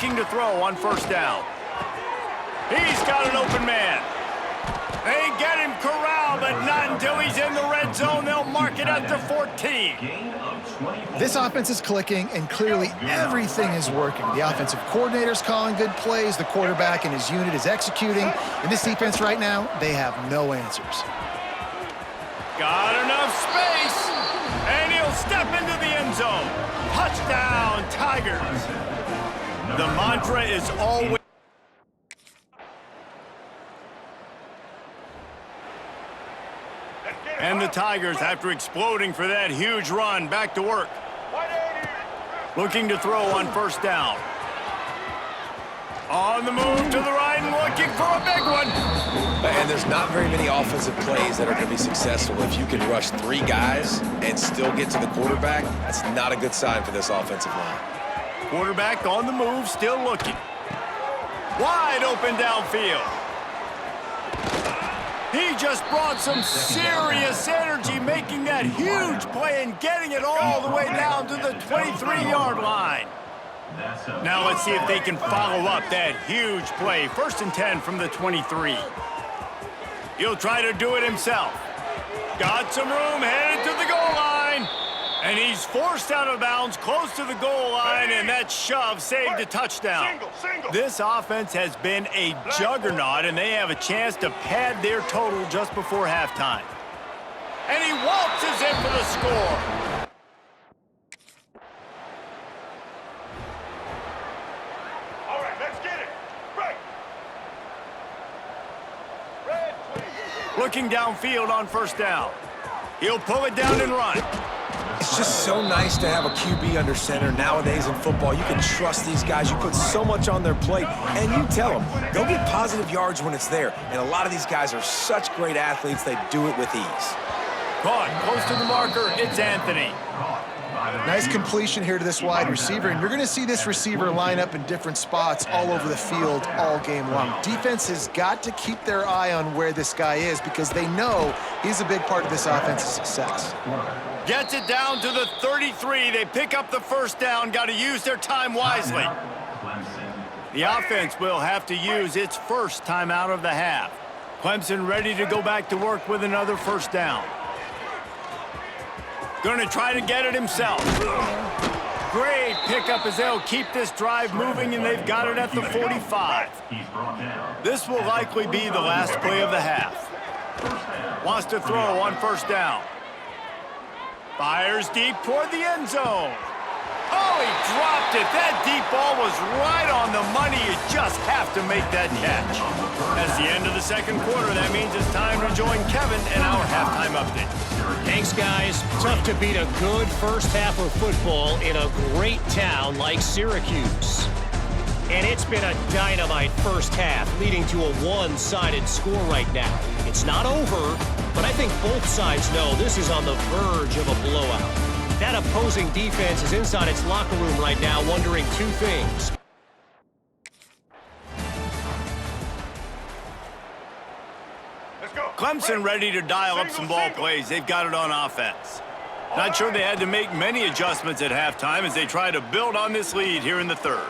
looking to throw on first down. He's got an open man. They get him corralled, but not until he's in the red zone. They'll mark it at the 14. This offense is clicking, and clearly everything is working. The offensive coordinator's calling good plays. The quarterback and his unit is executing. In this defense right now, they have no answers. Got enough space, and he'll step into the end zone. Touchdown, Tigers. The mantra is always... And the Tigers, after exploding for that huge run, back to work. Looking to throw on first down. On the move to the right and looking for a big one. And there's not very many offensive plays that are going to be successful if you can rush 3 guys and still get to the quarterback. That's not a good sign for this offensive line. Quarterback on the move, still looking. Wide open downfield. He just brought some serious energy, making that huge play and getting it all the way down to the 23-yard line. Now let's see if they can follow up that huge play. 1st and 10 from the 23. He'll try to do it himself. Got some room, headed to the goal line. And he's forced out of bounds close to the goal line, and that shove saved a touchdown. This offense has been a juggernaut, and they have a chance to pad their total just before halftime. And he waltzes in for the score. All right, let's get it. Right. Red, please. Looking downfield on first down. He'll pull it down and run. It's just so nice to have a QB under center. Nowadays in football, you can trust these guys. You put so much on their plate, and you tell them they'll get positive yards when it's there. And a lot of these guys are such great athletes, they do it with ease. Caught close to the marker, it's Anthony. Nice completion here to this wide receiver, and you're going to see this receiver line up in different spots all over the field all game long. Defense has got to keep their eye on where this guy is because they know he's a big part of this offense's success. Gets it down to the 33. They pick up the first down. Got to use their time wisely. The offense will have to use its first timeout of the half. Clemson ready to go back to work with another first down. Going to try to get it himself. Great pickup as they'll keep this drive moving, and they've got it at the 45. This will likely be the last play of the half. Wants to throw on first down. Fires deep toward the end zone. Oh, he dropped it. That deep ball was right on the money. You just have to make that catch. That's the end of the second quarter. That means it's time to join Kevin in our halftime update. Thanks, guys. Tough to beat a good first half of football in a great town like Syracuse. And it's been a dynamite first half, leading to a one-sided score right now. It's not over, but I think both sides know this is on the verge of a blowout. That opposing defense is inside its locker room right now wondering 2 things. Clemson ready to dial up some ball plays. They've got it on offense. Not sure they had to make many adjustments at halftime as they try to build on this lead here in the third.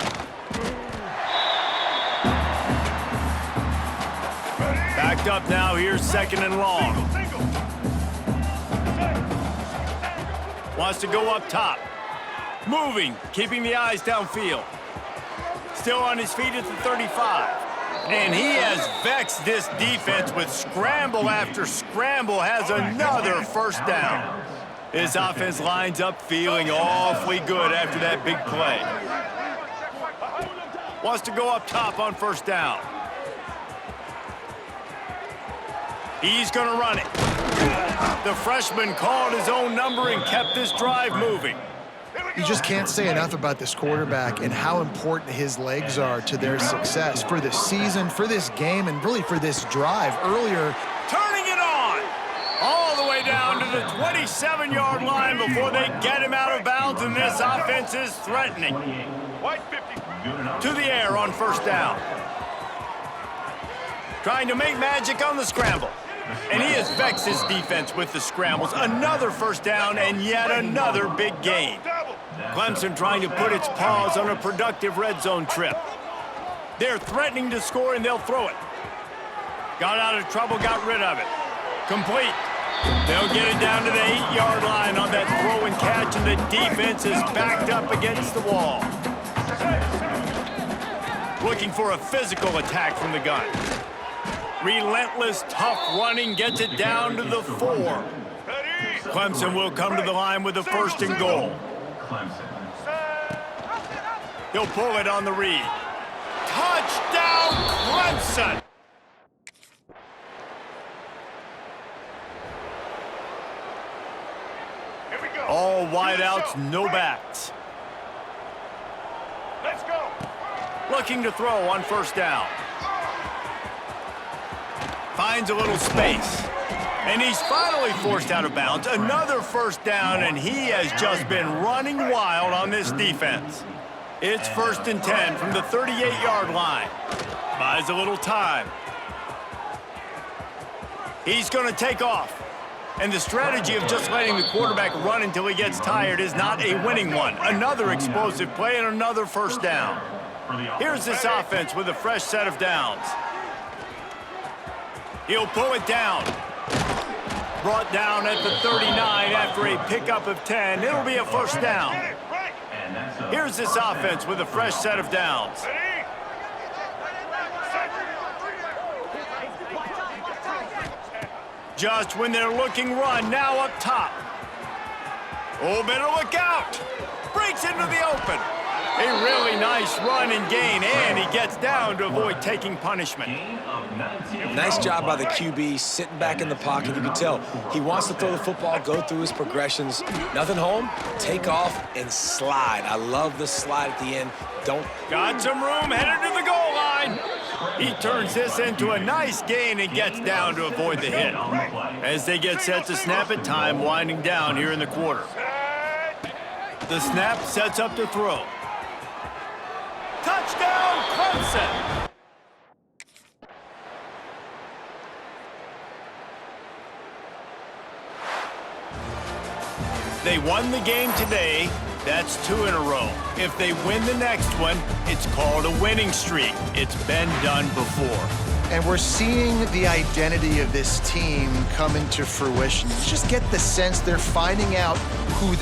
Backed up now. Here's 2nd and long. Wants to go up top. Moving, keeping the eyes downfield. Still on his feet at the 35. And he has vexed this defense with scramble after scramble, has another first down. This offense lines up feeling awfully good after that big play. Wants to go up top on first down. He's going to run it. The freshman called his own number and kept this drive moving. You just can't say enough about this quarterback and how important his legs are to their success for this season, for this game, and really for this drive earlier. Turning it on all the way down to the 27-yard line before they get him out of bounds, and this offense is threatening. To the air on first down. Trying to make magic on the scramble. And he has vexed his defense with the scrambles. Another first down and yet another big gain. Clemson trying to put its paws on a productive red zone trip. They're threatening to score, and they'll throw it. Got out of trouble, got rid of it. Complete. They'll get it down to the 8-yard line on that throw and catch, and the defense is backed up against the wall. Looking for a physical attack from the gun. Relentless, tough running gets it down to the 4. Clemson will come to the line with a 1st and goal. He'll pull it on the read. Touchdown, Clemson! All wideouts, no backs. Let's go. Looking to throw on 1st down. Finds a little space. And he's finally forced out of bounds. Another 1st down, and he has just been running wild on this defense. It's 1st and 10 from the 38-yard line. Buys a little time. He's going to take off. And the strategy of just letting the quarterback run until he gets tired is not a winning one. Another explosive play and another 1st down. Here's this offense with a fresh set of downs. He'll pull it down. Brought down at the 39 after a pickup of 10. It'll be a 1st down. Here's this offense with a fresh set of downs. Just when they're looking run, now up top. Oh, better look out. Breaks into the open. A really nice run and gain, and he gets down to avoid taking punishment. Nice job by the QB, sitting back in the pocket. You can tell he wants to throw the football, go through his progressions. Nothing home, take off, and slide. I love the slide at the end. Got some room, headed to the goal line. He turns this into a nice gain and gets down to avoid the hit. As they get set to snap it, time winding down here in the quarter. The snap sets up to throw. Touchdown, Clemson! They won the game today. That's 2 in a row. If they win the next one, it's called a winning streak. It's been done before. And we're seeing the identity of this team come into fruition. You just get the sense they're finding out who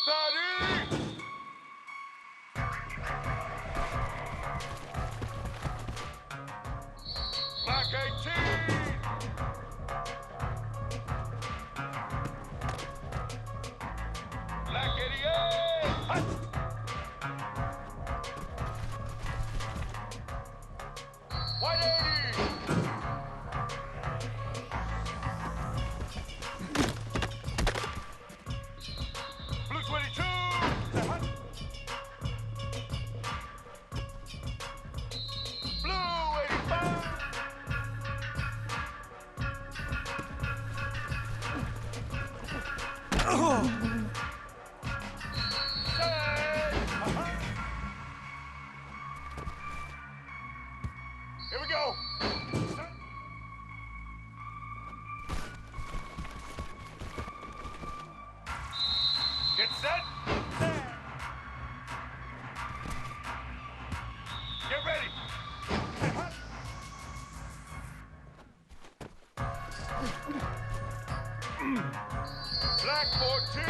Outside in. Black 18. Black 88. Hut. White 80. Blue 22. Hut. Blue 85. Here we go. Get set. Get ready. Black 14.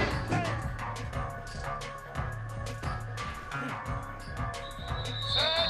Set.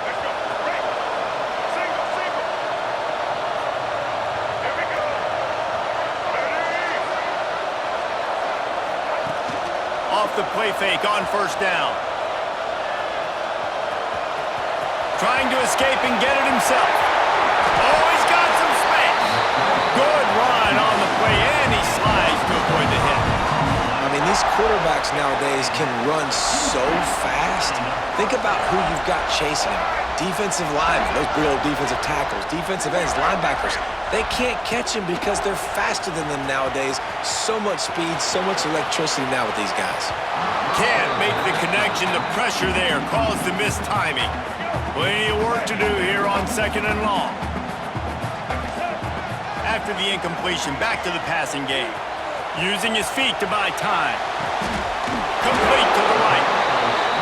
Let's go. Break. Single, single. Here we go. Ready. Off the play fake on first down. Trying to escape and get it himself. Oh, he's got some space. Good run on the play, and he slides to avoid the hit. I mean, these quarterbacks nowadays can run so fast. Think about who you've got chasing him. Defensive linemen, those big old defensive tackles, defensive ends, linebackers. They can't catch him because they're faster than them nowadays. So much speed, so much electricity now with these guys. Can't make the connection. The pressure there caused the missed timing. Plenty of work to do here on second and long. After the incompletion, back to the passing game. Using his feet to buy time. Complete to the right.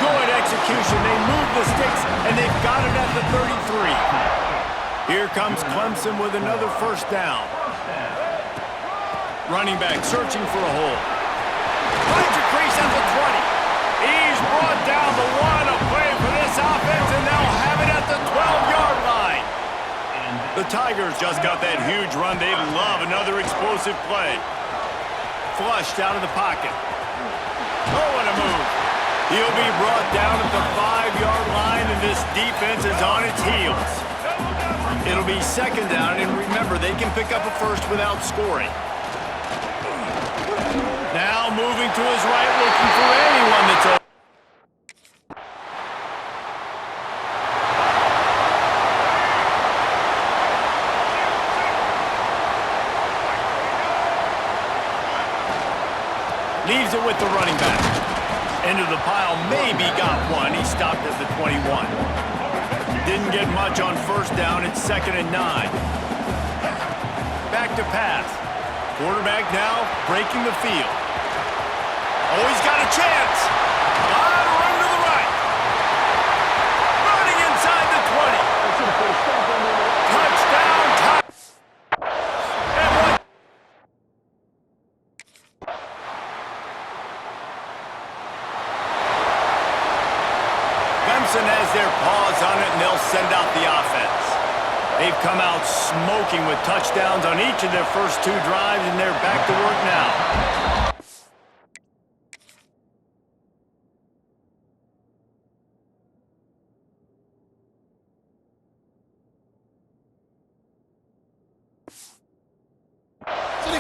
Good execution. They move the sticks, and they've got it at the 33. Here comes Clemson with another first down. Running back searching for a hole. Finds a crease at the 20. He's brought down the one. A play for this offense, and they'll have it at the 12-yard line. The Tigers just got that huge run. They love another explosive play. Flushed out of the pocket. Oh, and a move. He'll be brought down at the 5-yard line, and this defense is on its heels. It'll be second down, and remember, they can pick up a first without scoring. Now moving to his right, looking for anyone that's open. Leaves it with the running back. Into the pile, maybe got one. He stopped at the 21. Didn't get much on first down. It's 2nd and 9. Back to pass. Quarterback now breaking the field. Oh, he's got a chance. Run to the right. Running inside the 20. Touchdown. And one. Clemson has their paws on it, and they'll send out the offense. They've come out smoking with touchdowns on each of their first 2 drives, and they're back to work now.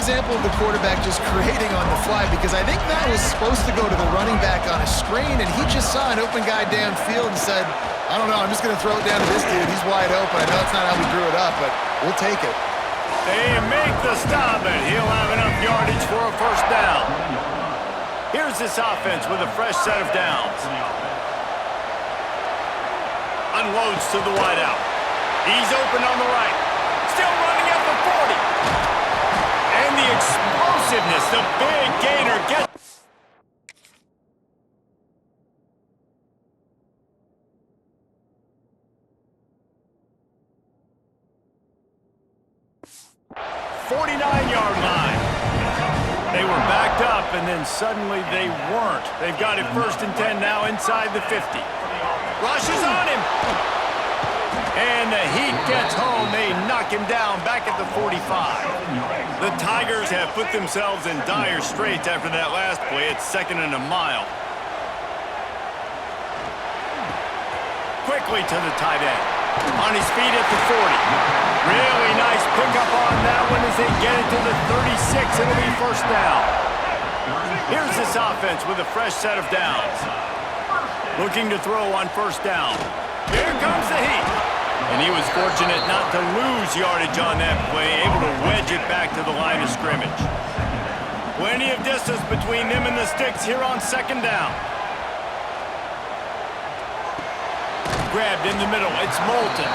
Example of the quarterback just creating on the fly, because I think that was supposed to go to the running back on a screen, and he just saw an open guy downfield and said, I don't know, I'm just going to throw it down to this dude. He's wide open. I know that's not how we drew it up, but we'll take it. They make the stop, and he'll have enough yardage for a first down. Here's this offense with a fresh set of downs. Unloads to the wideout. He's open on the right. Still running at the 40. And the explosiveness, the big gainer gets. "49-yard line." They were backed up, and then suddenly they weren't. They've got it 1st and 10 now inside the 50. Rushes on him. And the Heat gets home. They knock him down back at the 45. The Tigers have put themselves in dire straits after that last play. It's 2nd and a mile. Quickly to the tight end. On his feet at the 40. Really nice pickup on that one as they get it to the 36. It'll be first down. Here's this offense with a fresh set of downs. Looking to throw on first down. Here comes the Heat. And he was fortunate not to lose yardage on that play, able to wedge it back to the line of scrimmage. Plenty of distance between them and the sticks here on 2nd down. Grabbed in the middle. It's Moulton.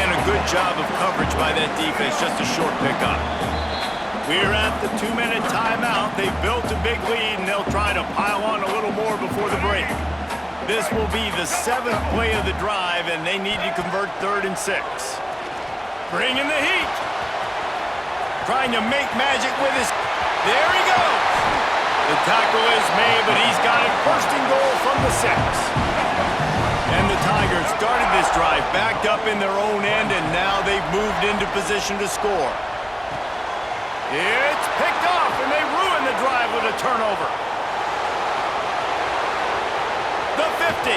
And a good job of coverage by that defense, just a short pickup. We're at the 2-minute timeout. They've built a big lead, and they'll try to pile on a little more before the break. This will be the 7th play of the drive, and they need to convert 3rd and 6. Bring in the Heat. Trying to make magic with his... There he goes. The tackle is made, but he's got it 1st and goal from the 6. And the Tigers started this drive backed up in their own end, and now they've moved into position to score. It's picked off, and they ruin the drive with a turnover. The 50.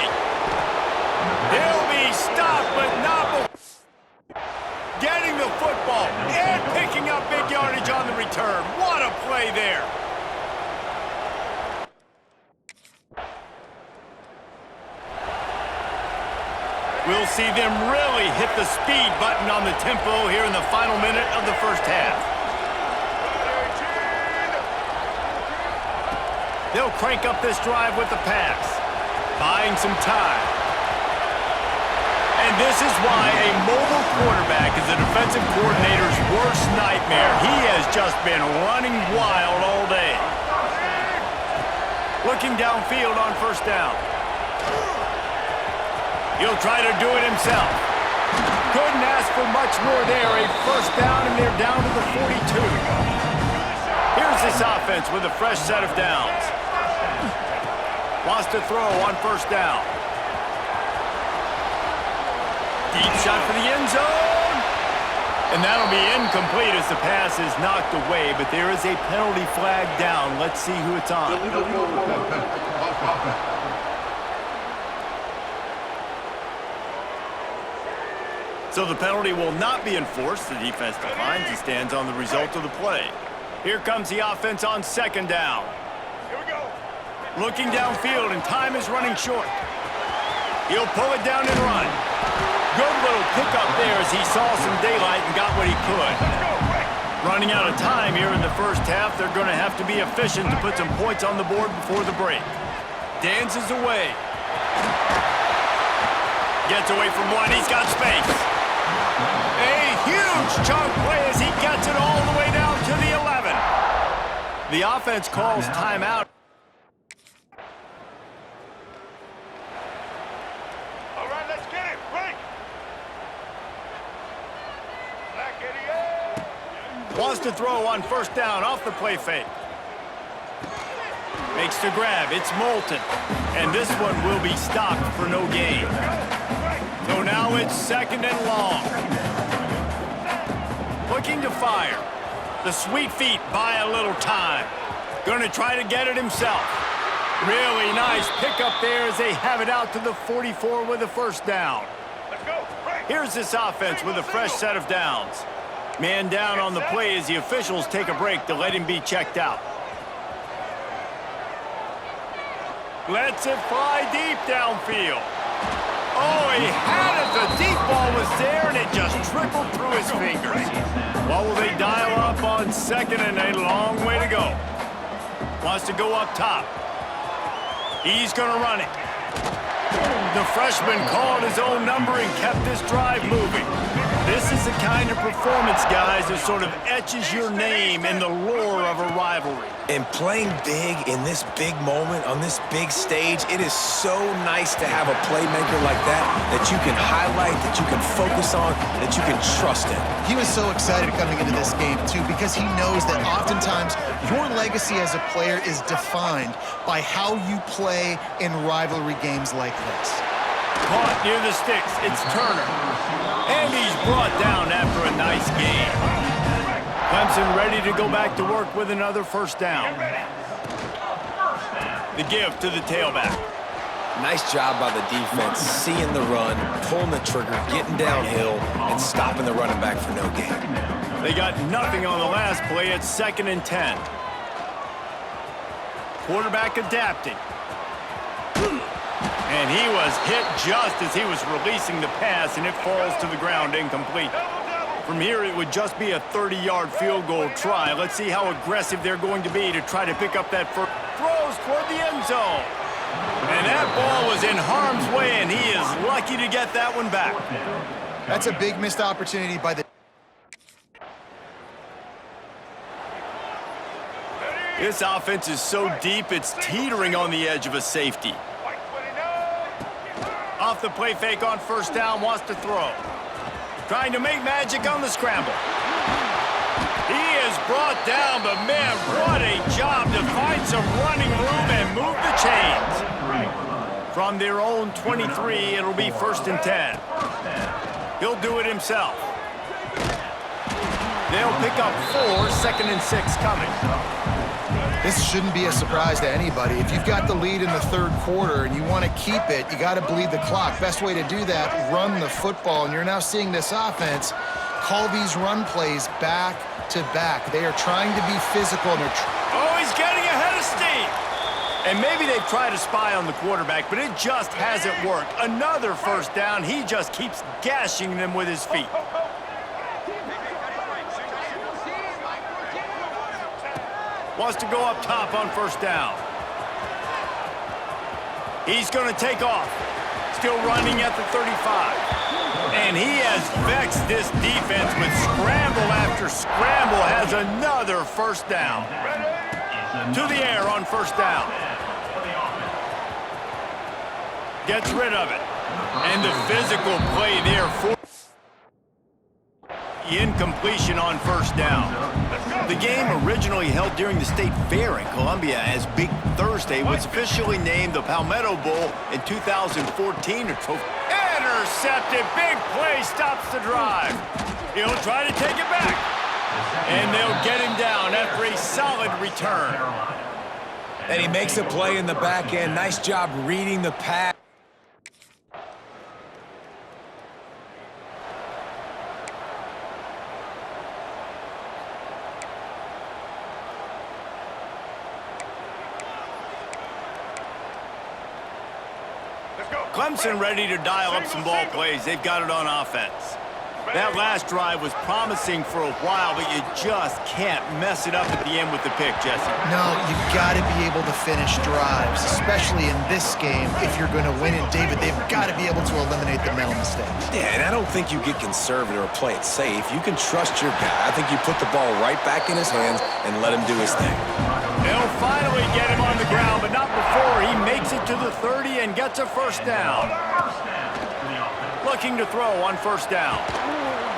He'll be stopped, but not getting the football and picking up big yardage on the return. What a play there. We'll see them really hit the speed button on the tempo here in the final minute of the first half. They'll crank up this drive with the pass. Buying some time. And this is why a mobile quarterback is a defensive coordinator's worst nightmare. He has just been running wild all day. Looking downfield on first down. He'll try to do it himself. Couldn't ask for much more there. A first down, and they're down to the 42. Here's this offense with a fresh set of downs. Wants to throw on first down. Deep shot for the end zone. And that'll be incomplete as the pass is knocked away, but there is a penalty flag down. Let's see who it's on. So the penalty will not be enforced. The defense declines and stands on the result of the play. Here comes the offense on 2nd down. Here we go. Looking downfield, and time is running short. He'll pull it down and run. Good little pickup there as he saw some daylight and got what he could. Running out of time here in the first half. They're going to have to be efficient to put some points on the board before the break. Dances away. Gets away from one. He's got space. A huge chunk play as he gets it all the way down to the 11. The offense calls timeout. All right, let's get it. Break. Black idiot. Wants to throw on first down off the play fake. Makes the grab. It's Moulton. And this one will be stopped for no gain. So now it's second and long. Looking to fire. The sweet feet buy a little time. Gonna try to get it himself. Really nice pickup there as they have it out to the 44 with a first down. Let's go. Break. Here's this offense with a fresh set of downs. Man down on the play as the officials take a break to let him be checked out. Lets it fly deep downfield. Oh, he had it. The deep ball was there, and it just trickled through his fingers. Well, will they dial up on second, and a long way to go. Wants to go up top. He's going to run it. The freshman called his own number and kept this drive moving. This is the kind of performance, guys, that sort of etches your name in the lore of a rivalry. And playing big in this big moment, on this big stage, it is so nice to have a playmaker like that you can highlight, that you can focus on, that you can trust in. He was so excited coming into this game, too, because he knows that oftentimes your legacy as a player is defined by how you play in rivalry games like this. Caught near the sticks. It's Turner. And he's brought down after a nice game. Clemson ready to go back to work with another first down. The give to the tailback. Nice job by the defense, seeing the run, pulling the trigger, getting downhill, and stopping the running back for no gain. They got nothing on the last play. It's 2nd and 10. Quarterback adapting. And he was hit just as he was releasing the pass, and it falls to the ground incomplete. From here, it would just be a 30-yard field goal try. Let's see how aggressive they're going to be to try to pick up that first. Throws toward the end zone. And that ball was in harm's way, and he is lucky to get that one back. That's a big missed opportunity by the... This offense is so deep, it's teetering on the edge of a safety. Off the play fake on first down, wants to throw. Trying to make magic on the scramble. He is brought down, but man, what a job to find some running room and move the chains. From their own 23, it'll be 1st and 10. He'll do it himself. They'll pick up 4, 2nd and 6 coming. This shouldn't be a surprise to anybody. If you've got the lead in the third quarter and you want to keep it, you got to bleed the clock. Best way to do that, run the football. And you're now seeing this offense call these run plays back to back. They are trying to be physical. And oh, he's getting ahead of steam. And maybe they've tried to spy on the quarterback, but it just hasn't worked. Another first down. He just keeps gashing them with his feet. Wants to go up top on first down. He's going to take off. Still running at the 35. And he has vexed this defense with scramble after scramble. Has another first down. To the air on first down. Gets rid of it. And the physical play there for incompletion on first down. The game, originally held during the State Fair in Columbia as Big Thursday, was officially named the Palmetto Bowl in 2014. Intercepted, big play, stops the drive. He'll try to take it back. And they'll get him down after a solid return. And he makes a play in the back end. Nice job reading the pass. Clemson ready to dial up some ball plays. They've got it on offense. That last drive was promising for a while, but you just can't mess it up at the end with the pick, Jesse. No, you got to be able to finish drives, especially in this game. If you're going to win it, David, they've got to be able to eliminate the mental mistakes. Yeah, and I don't think you get conservative or play it safe. You can trust your guy. I think you put the ball right back in his hands and let him do his thing. They'll finally get him on the ground, but not before he makes it to the 30 and gets a first down. Looking to throw on first down.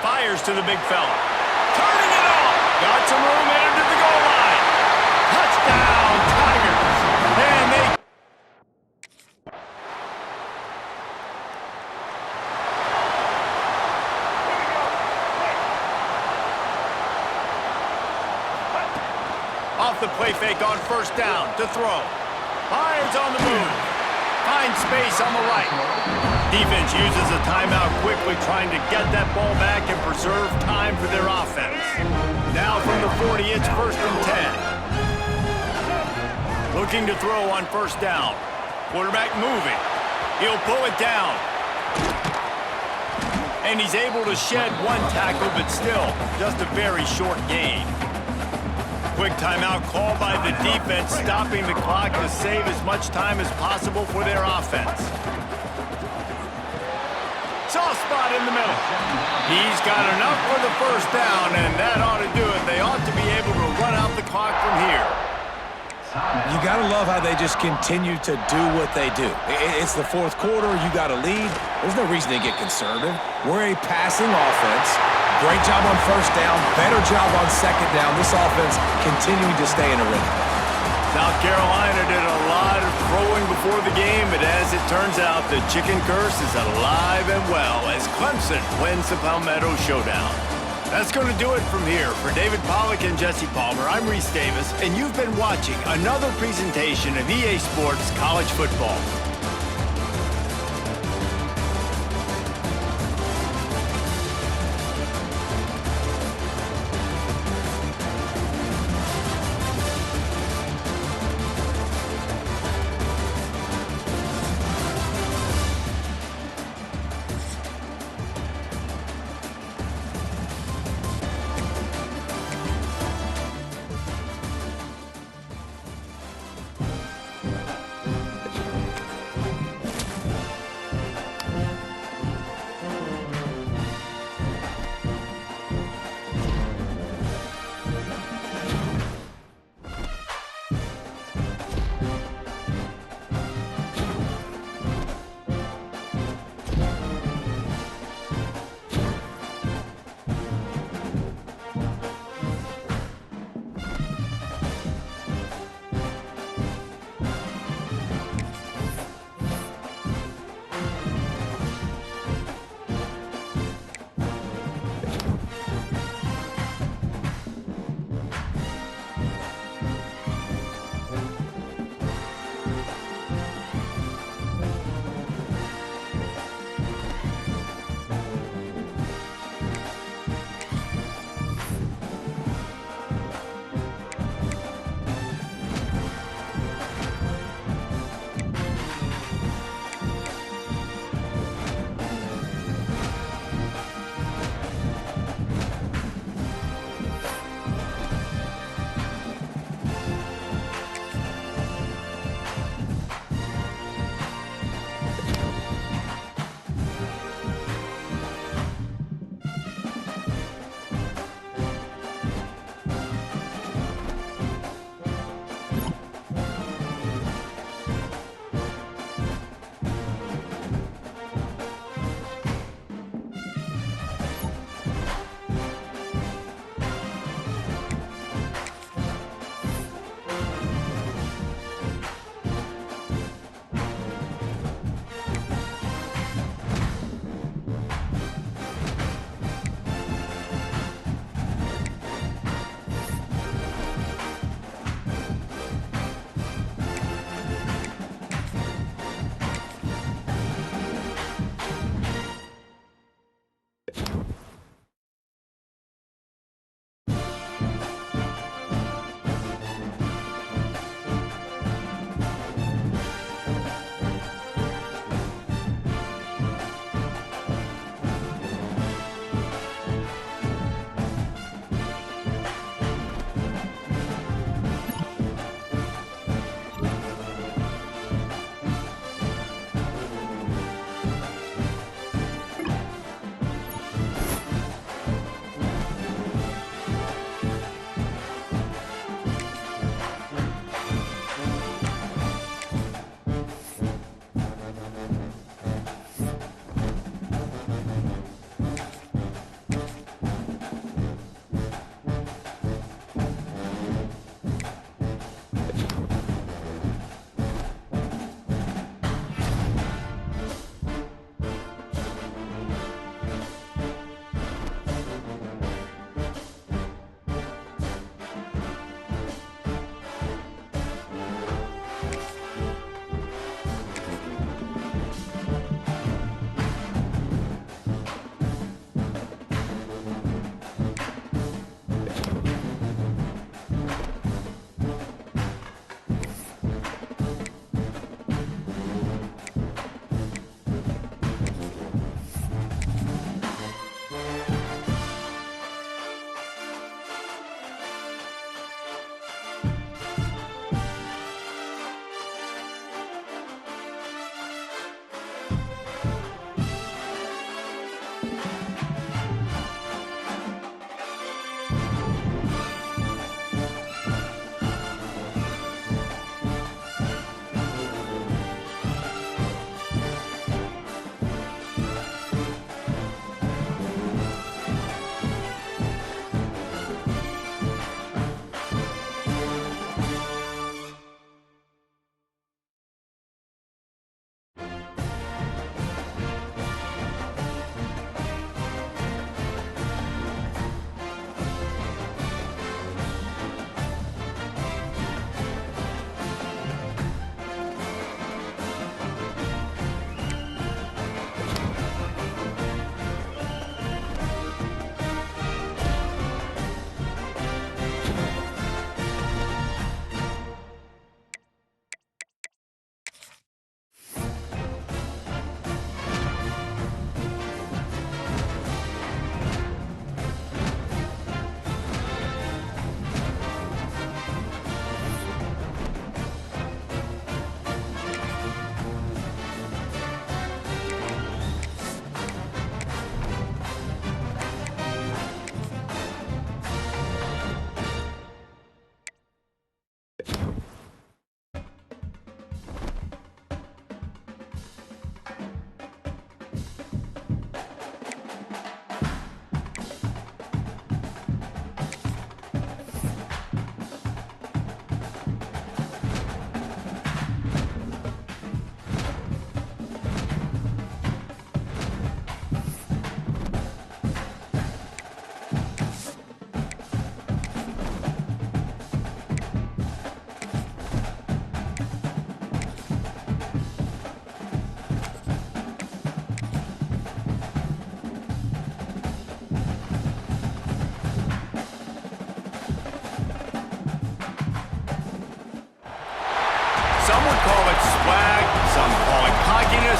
Fires to the big fella. Turning it off. Got some room headed to the goal line. Touchdown, Tigers. And they... Off the play fake on first down to throw. Fires on the move. Finds space on the right. Defense uses a timeout quickly, trying to get that ball back and preserve time for their offense. Now from the 40, it's first and 10. Looking to throw on first down. Quarterback moving. He'll pull it down. And he's able to shed one tackle, but still just a very short gain. Quick timeout called by the defense, stopping the clock to save as much time as possible for their offense. Soft spot in the middle. He's got enough for the first down, and that ought to do it. They ought to be able to run out the clock from here. You got to love how they just continue to do what they do. It's the fourth quarter. You got a lead. There's no reason to get conservative. We're a passing offense. Great job on first down. Better job on second down. This offense continuing to stay in a rhythm. South Carolina did a lot of throwing before the game, but as it turns out, the chicken curse is alive and well as Clemson wins the Palmetto Showdown. That's going to do it from here. For David Pollack and Jesse Palmer, I'm Reese Davis, and you've been watching another presentation of EA Sports College Football.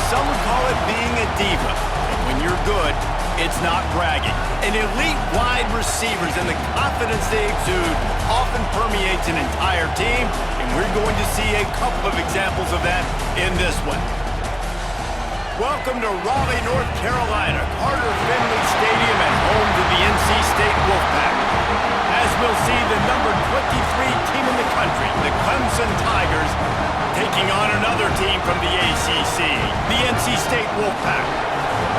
some would call it being a diva. And when you're good, it's not bragging. And elite wide receivers and the confidence they exude often permeates an entire team, and we're going to see a couple of examples of that in this one. Welcome to Raleigh, North Carolina, Carter Finley Stadium and home to the NC State Wolfpack. As we'll see, the number 23 team in the country, the Clemson Tigers, taking on another team from the ACC, the NC State Wolfpack.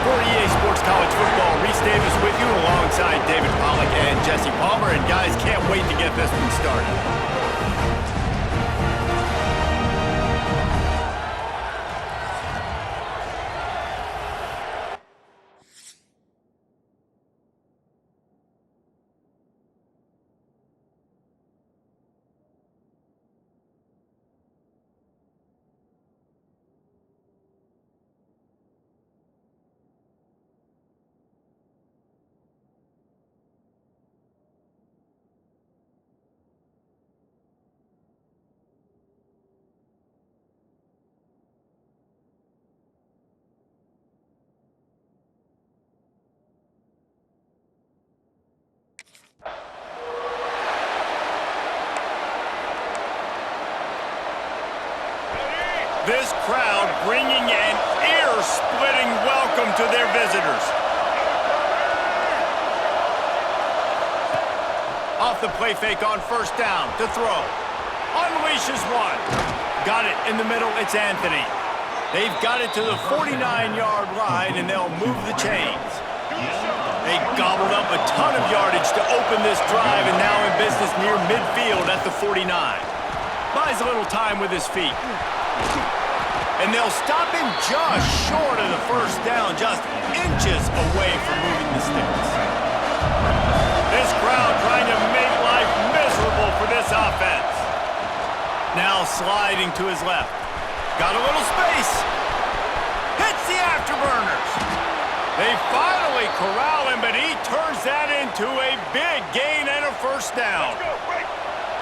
For EA Sports College Football, Reese Davis with you alongside David Pollack and Jesse Palmer. And guys, can't wait to get this one started. This crowd bringing an ear-splitting welcome to their visitors. Off the play fake on first down to throw. Unleashes one. Got it in the middle, it's Anthony. They've got it to the 49-yard line, and they'll move the chains. They gobbled up a ton of yardage to open this drive, and now in business near midfield at the 49. Buys a little time with his feet. And they'll stop him just short of the first down, just inches away from moving the sticks. This crowd trying to make life miserable for this offense. Now sliding to his left. Got a little space. Hits the afterburners. They finally corral him, but he turns that into a big gain and a first down.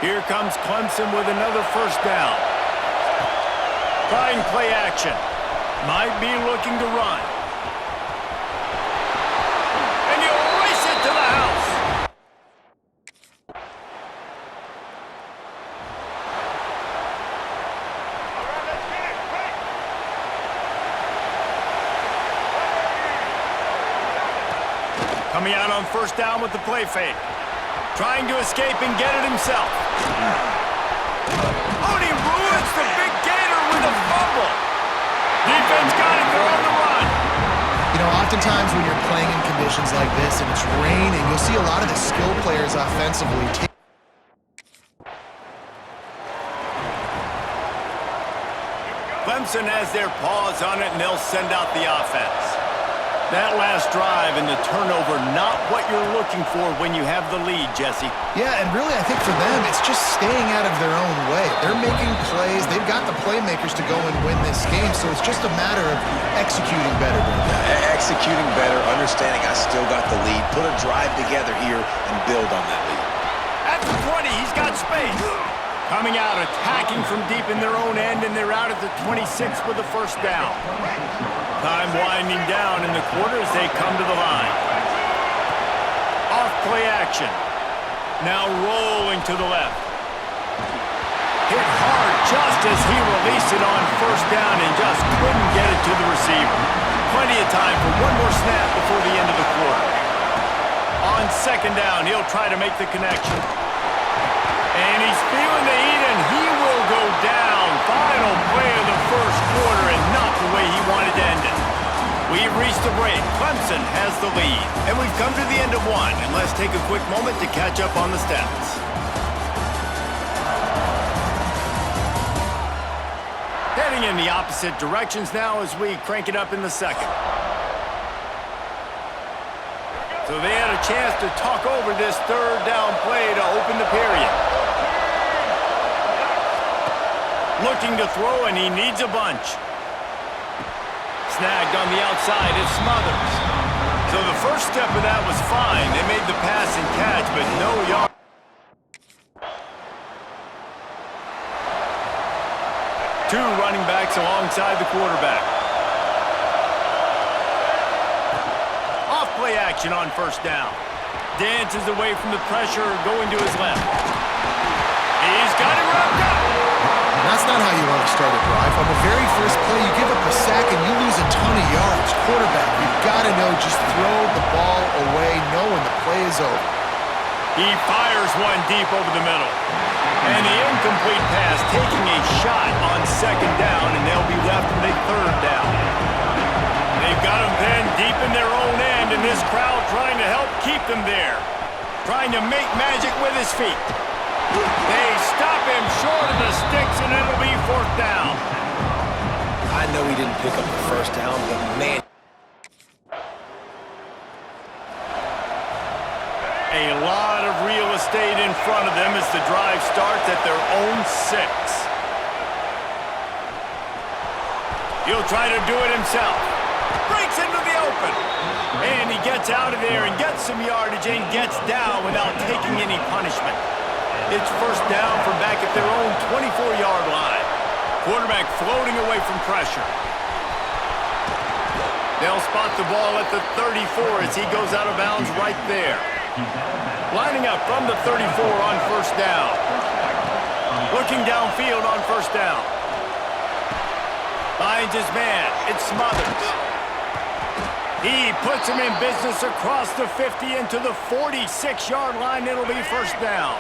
Here comes Clemson with another first down. Trying play action. Might be looking to run. And you race it to the house. Coming out on first down with the play fake. Trying to escape and get it himself. Oh, and he ruins the big gator with a fumble. Defense got it, they're on the run. You know, oftentimes when you're playing in conditions like this and it's raining, you'll see a lot of the skill players offensively take. Clemson has their paws on it, and they'll send out the offense. That last drive and the turnover, not what you're looking for when you have the lead, Jesse. Yeah, and really I think for them, it's just staying out of their own way. They're making plays. They've got the playmakers to go and win this game, so it's just a matter of executing better. Executing better, understanding I still got the lead, put a drive together here and build on that lead. At the 20, he's got space. Coming out, attacking from deep in their own end, and they're out at the 26 with the first down. Time winding down in the quarter as they come to the line. Off play action. Now rolling to the left. Hit hard just as he released it on first down and just couldn't get it to the receiver. Plenty of time for one more snap before the end of the quarter. On second down, he'll try to make the connection. And he's feeling the heat, and he will go down. Final play of the first quarter, and not the way he wanted to end it. We've reached the break. Clemson has the lead. And we've come to the end of one. And let's take a quick moment to catch up on the stats. Heading in the opposite directions now as we crank it up in the second. So they had a chance to talk over this third down play to open the period. Looking to throw, and he needs a bunch. Snagged on the outside, it's Smothers. So the first step of that was fine. They made the pass and catch, but no yard. Two running backs alongside the quarterback. play action on first down. Dances away from the pressure, going to his left. He's got it wrapped up. That's not how you want to start a drive. On the very first play, you give up a sack and you lose a ton of yards. Quarterback, you've got to know, just throw the ball away, knowing the play is over. He fires one deep over the middle. And the incomplete pass taking a shot on second down, and they'll be left with a third down. They've got him pinned deep in their own end, and this crowd trying to help keep them there. Trying to make magic with his feet. They stop him short of the sticks, and it'll be fourth down. I know he didn't pick up the first down, but man. A lot of real estate in front of them as the drive starts at their own 6. He'll try to do it himself. Breaks into the open. And he gets out of there and gets some yardage and gets down without taking any punishment. It's first down from back at their own 24-yard line. Quarterback floating away from pressure. They'll spot the ball at the 34 as he goes out of bounds right there. Lining up from the 34 on first down. Looking downfield on first down. Finds his man. It's Smothers. He puts him in business across the 50 into the 46-yard line. It'll be first down.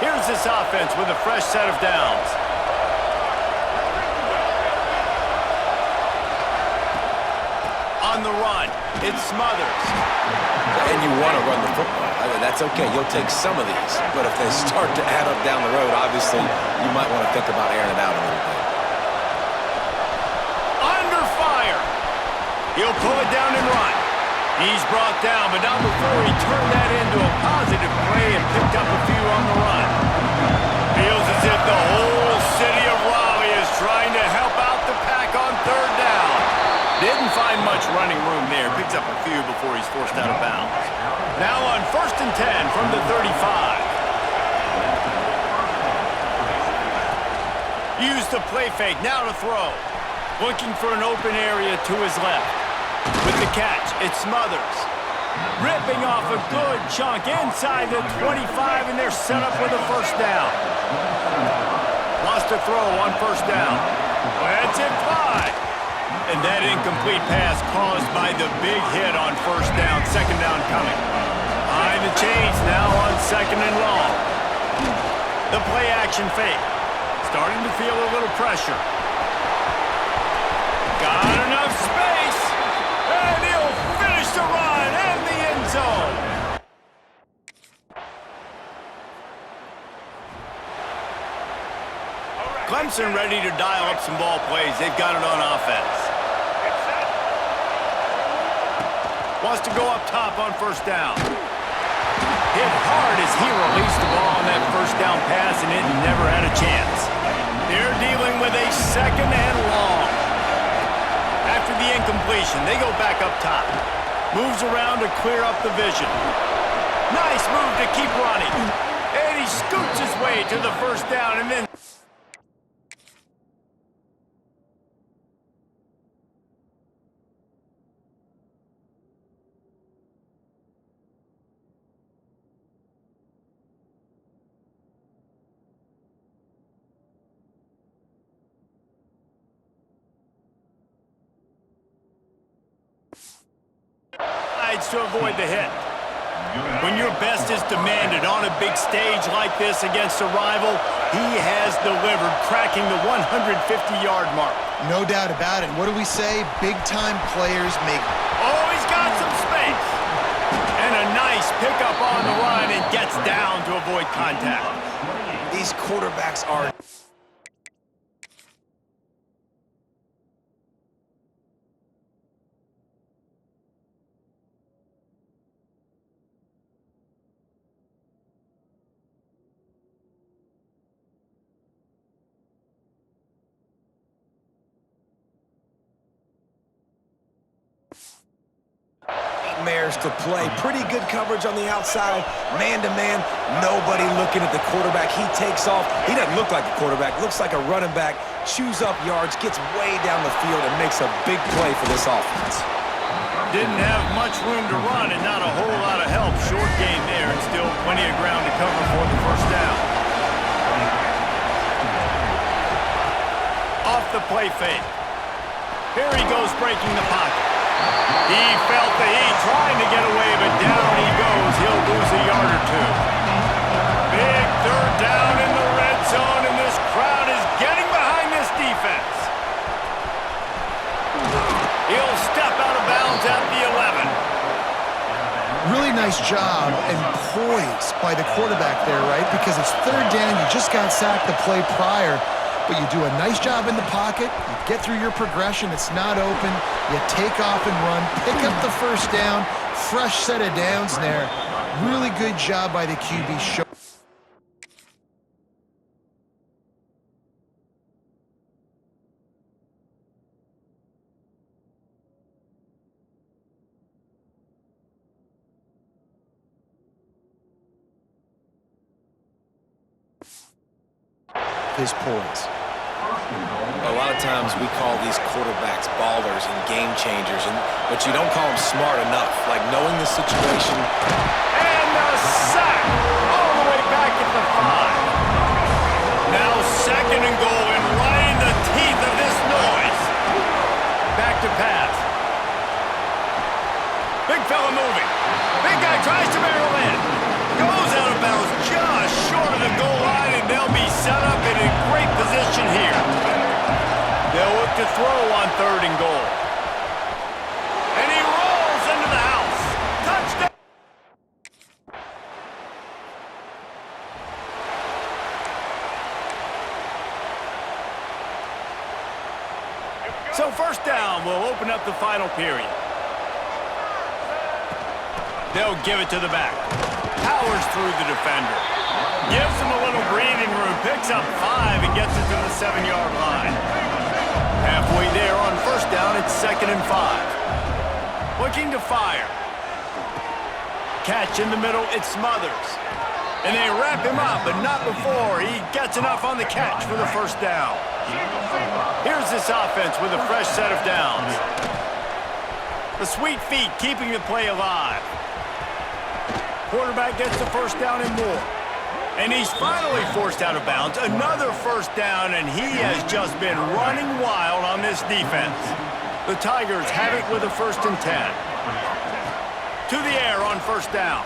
Here's this offense with a fresh set of downs. On the run, it's Smothers. And you want to run the football. I mean, that's okay. You'll take some of these. But if they start to add up down the road, obviously, you might want to think about airing it out a little bit. Under fire. He'll pull it down and run. He's brought down, but not before he turned that into a positive play and picked up a few on the run. Feels as if the whole city of Raleigh is trying to help out the pack on third down. Didn't find much running room there. Picks up a few before he's forced out of bounds. Now on 1st and 10 from the 35. Use the play fake. Now to throw. Looking for an open area to his left. With the catch, it's Smothers. Ripping off a good chunk inside the 25, and they're set up with a first down. Lost a throw on first down. That's it, 5. And that incomplete pass caused by the big hit on first down. Second down coming. Behind the chains now on second and long. The play action fake. Starting to feel a little pressure. Got enough space. And he'll finish the run and the end zone. Clemson ready to dial up some ball plays. They've got it on offense. Wants to go up top on first down. Hit hard as he released the ball on that first down pass, and it never had a chance. They're dealing with a second and long. After the incompletion, they go back up top. Moves around to clear up the vision. Nice move to keep running. And he scoots his way to the first down, and then to avoid the hit. When your best is demanded on a big stage like this against a rival, he has delivered, cracking the 150-yard mark. No doubt about it. What do we say? Big-time players make... Oh, he's got some space. And a nice pickup on the run and gets down to avoid contact. These quarterbacks are... nightmares to play. Pretty good coverage on the outside. Man-to-man, nobody looking at the quarterback. He takes off. He doesn't look like a quarterback. Looks like a running back. Chews up yards, gets way down the field, and makes a big play for this offense. Didn't have much room to run and not a whole lot of help. Short gain there and still plenty of ground to cover for the first down. Off the play fake. Here he goes breaking the pocket. He felt the heat trying to get away, but down he goes. He'll lose a yard or two. Big third down in the red zone, and this crowd is getting behind this defense. He'll step out of bounds at the 11. Really nice job and poise by the quarterback there, right? Because it's third down, you just got sacked the play prior, but you do a nice job in the pocket, you get through your progression, it's not open, you take off and run, pick up the first down, fresh set of downs there. Really good job by the QB show. His poise. A lot of times we call these quarterbacks ballers and game changers, but you don't call them smart enough, like knowing the situation. And a sack all the way back at the 5. Now second and goal and right in the teeth of this noise. Back to pass. Big fella moving. Big guy tries to barrel in. Goes out of bounds just short of the goal line, and they'll be set up in a great position here. They'll look to throw on third and goal. And he rolls into the house. Touchdown! So first down will open up the final period. They'll give it to the back. Powers through the defender. Gives him a little breathing room. Picks up 5 and gets it to the 7-yard line. Halfway there on first down, it's 2nd and 5. Looking to fire. Catch in the middle, it Smothers. And they wrap him up, but not before he gets enough on the catch for the first down. Here's this offense with a fresh set of downs. The sweet feet keeping the play alive. Quarterback gets the first down and more. And he's finally forced out of bounds. Another first down, and he has just been running wild on this defense. The Tigers have it with a 1st and 10. To the air on first down.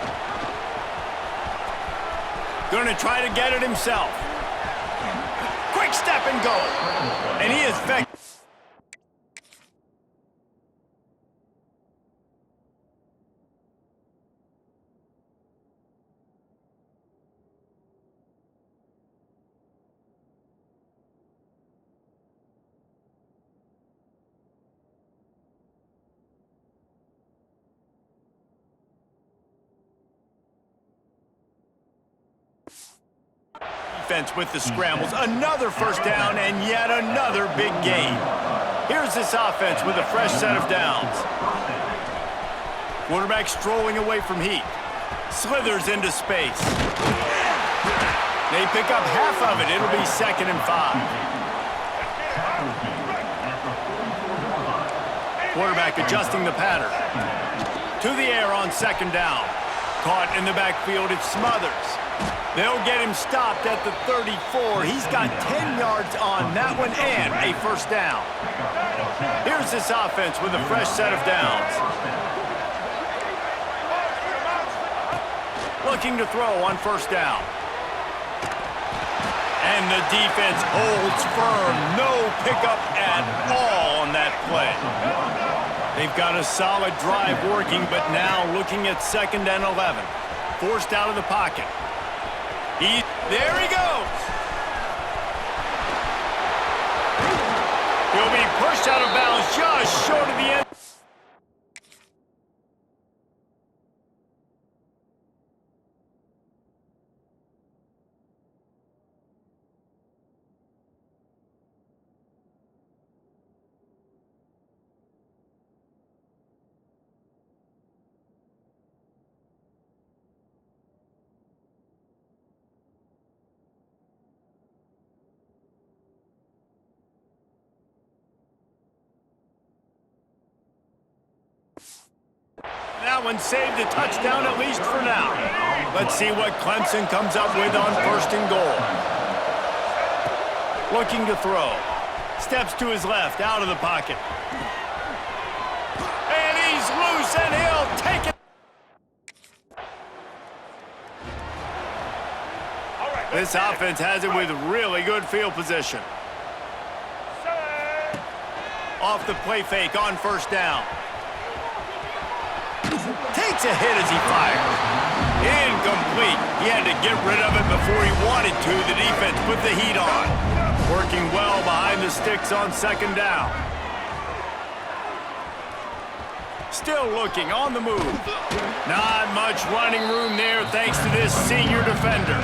Going to try to get it himself. Quick step and go. And he is back. Defense with the scrambles. Another first down and yet another big gain. Here's this offense with a fresh set of downs. Quarterback strolling away from heat. Slithers into space. They pick up half of it. It'll be 2nd and 5. Quarterback adjusting the pattern. To the air on 2nd down. Caught in the backfield, it's Smothers. They'll get him stopped at the 34. He's got 10 yards on that one and a first down. Here's this offense with a fresh set of downs. Looking to throw on first down. And the defense holds firm. No pickup at all on that play. They've got a solid drive working, but now looking at 2nd and 11. Forced out of the pocket. There he goes. He'll be pushed out of bounds just short of the end. That one saved a touchdown, at least for now. Let's see what Clemson comes up with on 1st and goal. Looking to throw. Steps to his left, out of the pocket. And he's loose, and he'll take it. This offense has it with really good field position. Off the play fake on 1st down. Takes a hit as he fires. Incomplete. He had to get rid of it before he wanted to. The defense put the heat on. Working well behind the sticks on 2nd down. Still looking on the move. Not much running room there thanks to this senior defender.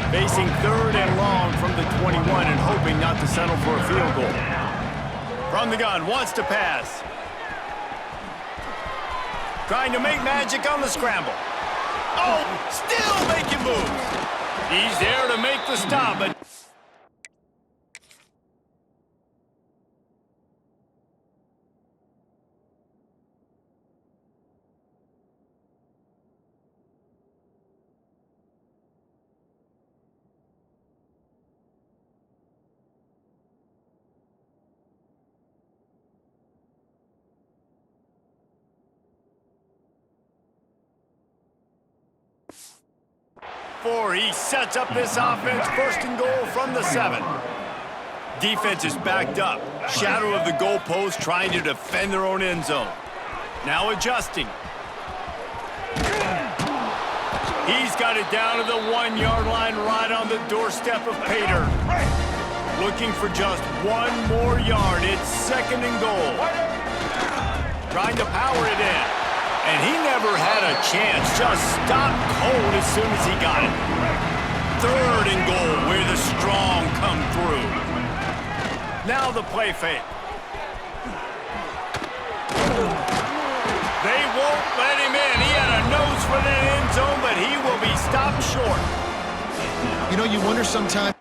Facing 3rd and long from the 21 and hoping not to settle for a field goal. From the gun, wants to pass. Trying to make magic on the scramble. Oh, still making moves. He's there to make the stop, but... He sets up this offense, 1st and goal from the 7. Defense is backed up. Shadow of the goalpost trying to defend their own end zone. Now adjusting. He's got it down to the 1-yard line right on the doorstep of Pater. Looking for just 1 more yard. It's 2nd and goal. Trying to power it in. And he never had a chance, just stopped cold as soon as he got it. 3rd and goal, where the strong come through. Now the play fake. They won't let him in. He had a nose for that end zone, but he will be stopped short. You know, you wonder sometimes.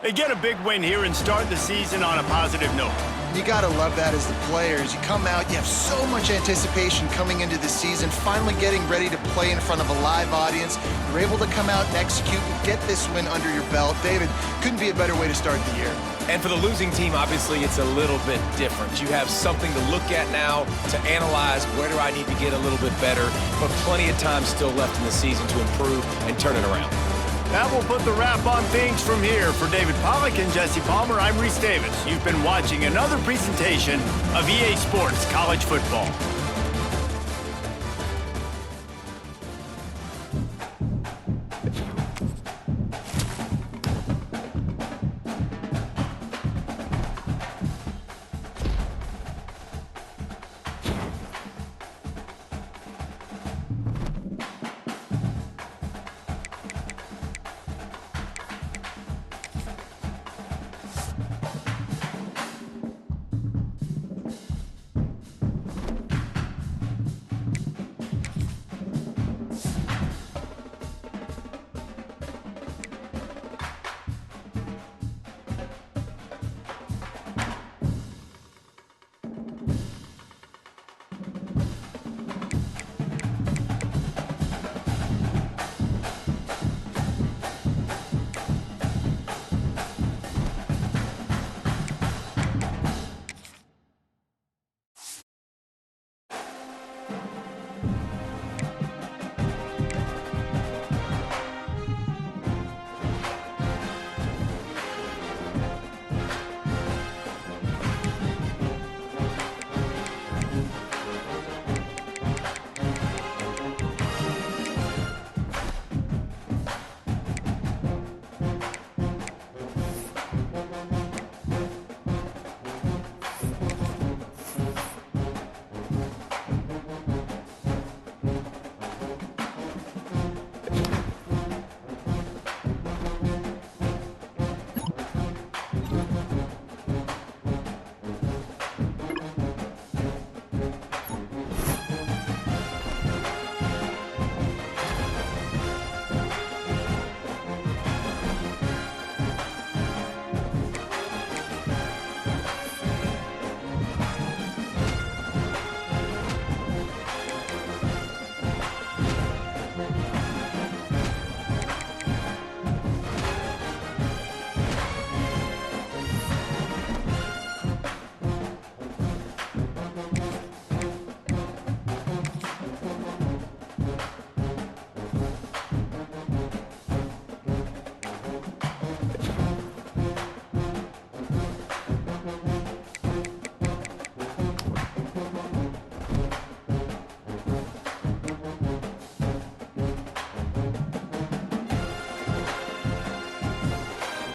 They get a big win here and start the season on a positive note. You gotta love that as the players. You come out, you have so much anticipation coming into the season, finally getting ready to play in front of a live audience. You're able to come out and execute and get this win under your belt. David, couldn't be a better way to start the year. And for the losing team, obviously, it's a little bit different. You have something to look at now, to analyze where do I need to get a little bit better, but plenty of time still left in the season to improve and turn it around. That will put the wrap on things from here. For David Pollack and Jesse Palmer, I'm Reese Davis. You've been watching another presentation of EA Sports College Football.